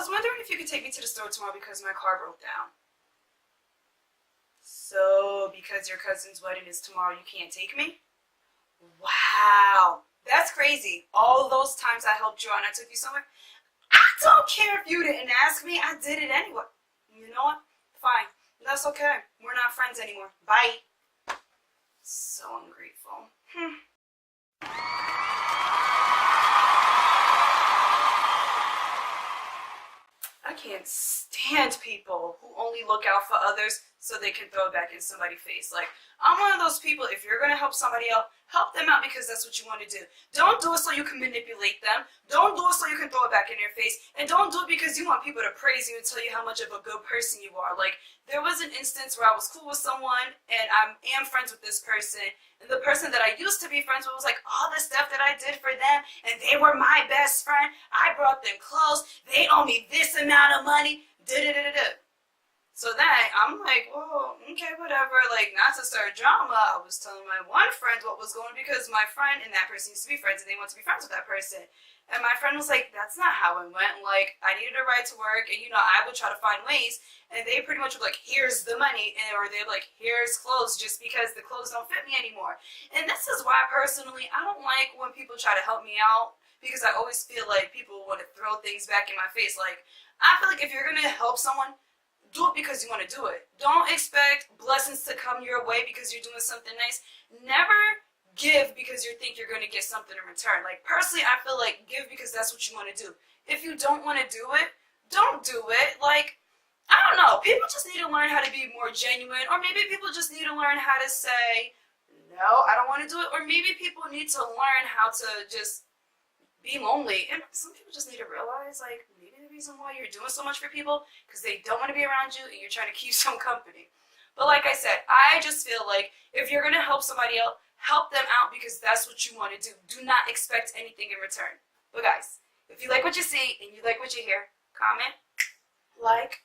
was wondering if you could take me to the store tomorrow because my car broke down. So, because your cousin's wedding is tomorrow, you can't take me? Wow, that's crazy. All those times I helped you out and I took you somewhere, I don't care if you didn't ask me, I did it anyway. You know what? Fine. That's okay. We're not friends anymore. Bye. So ungrateful. I can't stand people who only look out for others so they can throw it back in somebody's face. Like, I'm one of those people, if you're going to help somebody out, help them out because that's what you want to do. Don't do it so you can manipulate them. Don't do it so you can throw it back in their face. And don't do it because you want people to praise you and tell you how much of a good person you are. Like, there was an instance where I was cool with someone and I am friends with this person. And the person that I used to be friends with was like, all the stuff that I did for them and they were my best friend. I brought them clothes. They owe me this amount of money. Da-da-da-da-da. So then I'm like, whoa, okay, whatever, like, not to start drama. I was telling my one friend what was going on because my friend and that person used to be friends and they want to be friends with that person. And my friend was like, that's not how it went. Like, I needed a ride to work and, you know, I would try to find ways. And they pretty much were like, here's the money. Or they're like, here's clothes just because the clothes don't fit me anymore. And this is why, personally, I don't like when people try to help me out because I always feel like people want to throw things back in my face. Like, I feel like if you're going to help someone, do it because you want to do it. Don't expect blessings to come your way because you're doing something nice. Never give because you think you're going to get something in return. Like, personally, I feel like give because that's what you want to do. If you don't want to do it, don't do it. Like, I don't know. People just need to learn how to be more genuine. Or maybe people just need to learn how to say, no, I don't want to do it. Or maybe people need to learn how to just be lonely. And some people just need to realize, like, maybe the reason why you're doing so much for people because they don't want to be around you and you're trying to keep some company. But like I said, I just feel like if you're going to help somebody else, help them out because that's what you want to do. Do not expect anything in return. But guys, if you like what you see and you like what you hear, comment, like,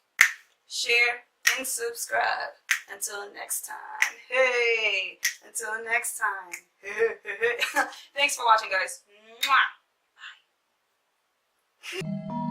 share, and subscribe. Until next time. Hey! Until next time. Thanks for watching, guys. Mwah! Bye.